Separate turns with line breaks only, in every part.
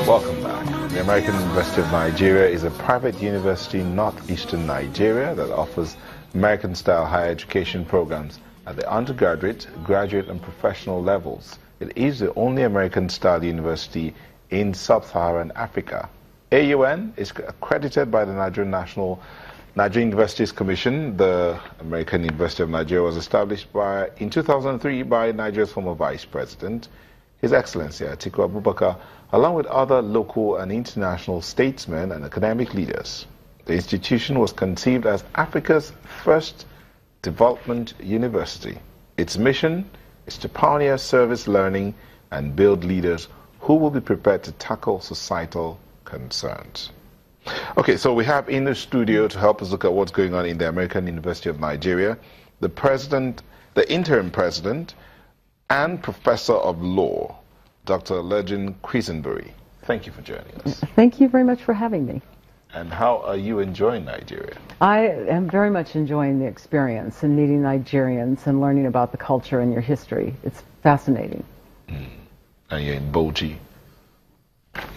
Welcome back. The American University of Nigeria is a private university in northeastern Nigeria that offers American-style higher education programs at the undergraduate, graduate, and professional levels. It is the only American-style university in sub-Saharan Africa. AUN is accredited by the Nigerian Universities Commission. The American University of Nigeria was established in 2003 by Nigeria's former Vice President, His Excellency Atiku Abubakar, along with other local and international statesmen and academic leaders. The institution was conceived as Africa's first development university. Its mission is to pioneer service learning and build leaders who will be prepared to tackle societal concerns. Okay, so we have in the studio to help us look at what's going on in the American University of Nigeria, the president, the interim president, and professor of law, Dr. Legend Quesenberry. Thank you for joining us.
Thank you very much for having me.
And how are you enjoying Nigeria?
I am very much enjoying the experience and meeting Nigerians and learning about the culture and your history. It's fascinating.
And you're in Bauchi.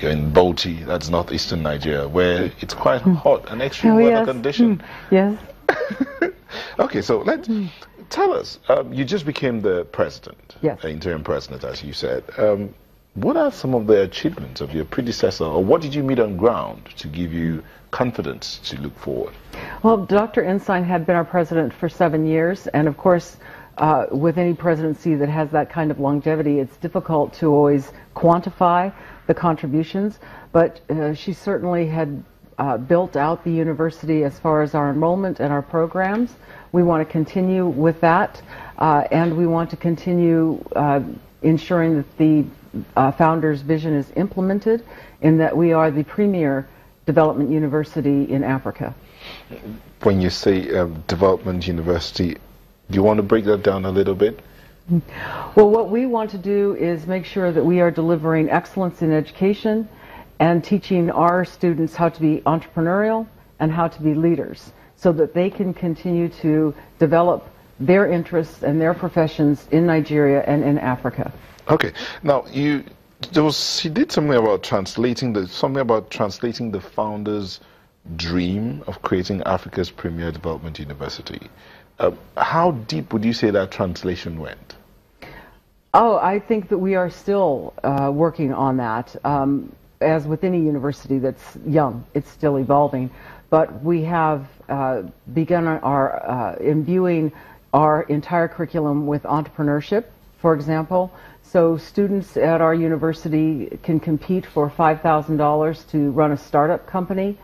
You're in Bauchi, that's northeastern Nigeria, where it's quite hot and extreme weather condition.
Yes.
Okay, so tell us, you just became the president,
yes,
the interim president, as you said. What are some of the achievements of your predecessor, or what did you meet on ground to give you confidence to look forward?
Well, Dr. Ensign had been our president for 7 years, and of course, with any presidency that has that kind of longevity, it's difficult to always quantify the contributions, but she certainly had built out the university as far as our enrollment and our programs. We want to continue with that, and we want to continue ensuring that the founder's vision is implemented, in that we are the premier development university in Africa.
When you say development university, do you want to break that down a little bit?
Well, what we want to do is make sure that we are delivering excellence in education and teaching our students how to be entrepreneurial and how to be leaders, so that they can continue to develop their interests and their professions in Nigeria and in Africa.
Okay. Now, she did something about translating the founder's dream of creating Africa's premier development university. How deep would you say that translation went?
Oh, I think that we are still working on that. As with any university that's young, it's still evolving. But we have begun imbuing our entire curriculum with entrepreneurship, for example. So students at our university can compete for $5,000 to run a startup company.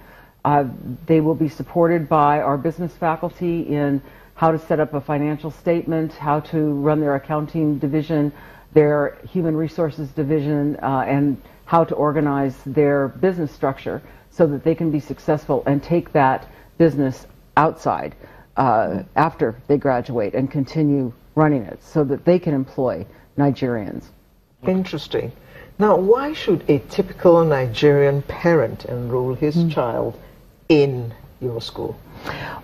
They will be supported by our business faculty in how to set up a financial statement, how to run their accounting division, their human resources division, and how to organize their business structure so that they can be successful and take that business outside after they graduate and continue running it so that they can employ Nigerians.
Interesting. Now, why should a typical Nigerian parent enroll his child in your school?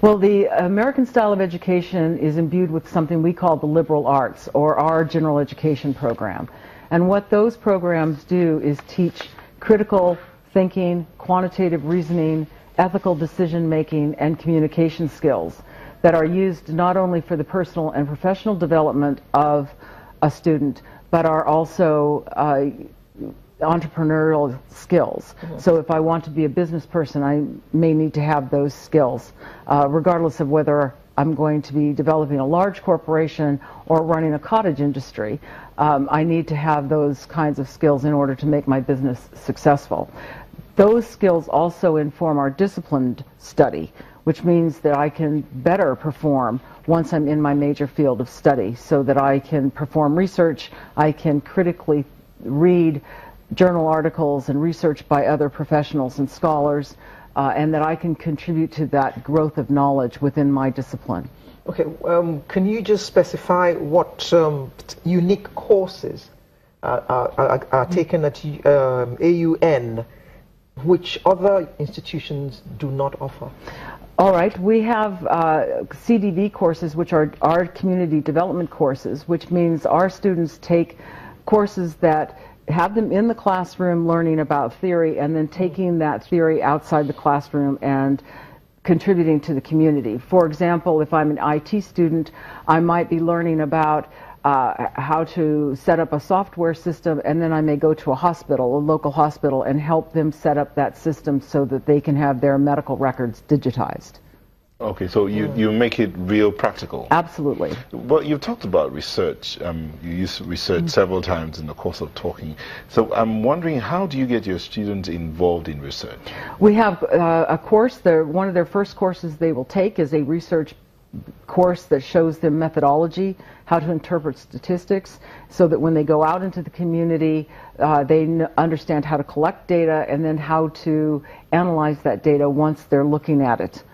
Well, the American style of education is imbued with something we call the liberal arts, or our general education program. And what those programs do is teach critical thinking, quantitative reasoning, ethical decision-making, and communication skills that are used not only for the personal and professional development of a student, but are also entrepreneurial skills. So if I want to be a business person, I may need to have those skills, regardless of whether I'm going to be developing a large corporation or running a cottage industry. I need to have those kinds of skills in order to make my business successful. Those skills also inform our disciplined study, which means that I can better perform once I'm in my major field of study, so that I can perform research, I can critically read journal articles and research by other professionals and scholars, and that I can contribute to that growth of knowledge within my discipline.
Okay, can you just specify what unique courses are taken at AUN, which other institutions do not offer?
All right, we have CDV courses, which are our community development courses, which means our students take courses that have them in the classroom learning about theory, and then taking that theory outside the classroom and contributing to the community. For example, if I'm an IT student, I might be learning about how to set up a software system, and then I may go to a hospital, a local hospital, and help them set up that system so that they can have their medical records digitized.
Okay, so you make it real practical.
Absolutely.
Well, you've talked about research. You used research several times in the course of talking. So I'm wondering, how do you get your students involved in research?
We have a course. One of their first courses they will take is a research course that shows them methodology, how to interpret statistics, so that when they go out into the community, they understand how to collect data and then how to analyze that data once they're looking at it.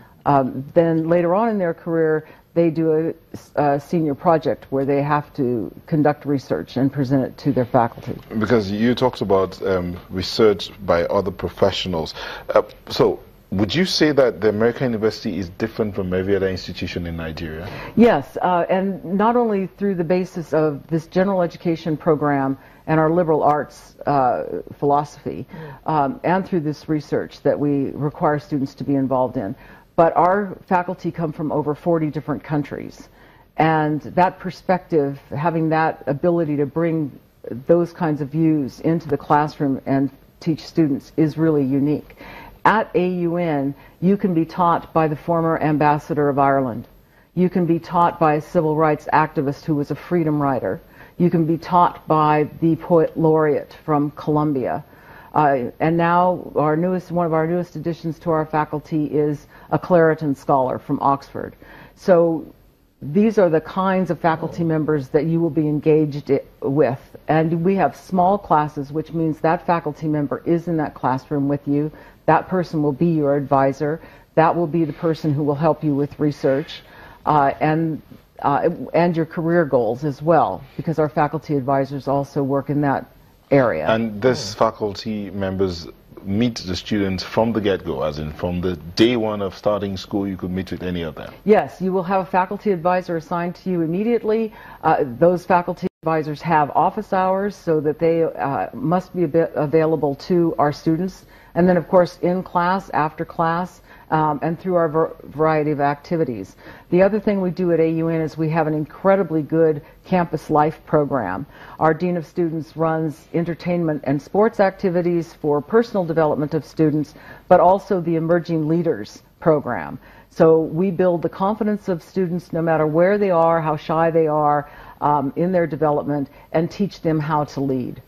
Then later on in their career, they do a senior project where they have to conduct research and present it to their faculty.
Because you talked about research by other professionals. So would you say that the American University is different from every other institution in Nigeria?
Yes, and not only through the basis of this general education program and our liberal arts philosophy, and through this research that we require students to be involved in. But our faculty come from over 40 different countries. And that perspective, having that ability to bring those kinds of views into the classroom and teach students is really unique. At AUN, you can be taught by the former ambassador of Ireland. You can be taught by a civil rights activist who was a freedom rider. You can be taught by the poet laureate from Columbia. And now one of our newest additions to our faculty is a Clareton scholar from Oxford. So these are the kinds of faculty members that you will be engaged with. And we have small classes, which means that faculty member is in that classroom with you. That person will be your advisor. That will be the person who will help you with research and your career goals as well, because our faculty advisors also work in that area.
And these faculty members meet the students from the get-go, as in from the day one of starting school, you could meet with any of them?
Yes, you will have a faculty advisor assigned to you immediately. Those faculty advisors have office hours so that they must be available to our students. And then, of course, in class, after class, and through our variety of activities. The other thing we do at AUN is we have an incredibly good campus life program. Our Dean of Students runs entertainment and sports activities for personal development of students, but also the Emerging Leaders program. So we build the confidence of students no matter where they are, how shy they are in their development, and teach them how to lead.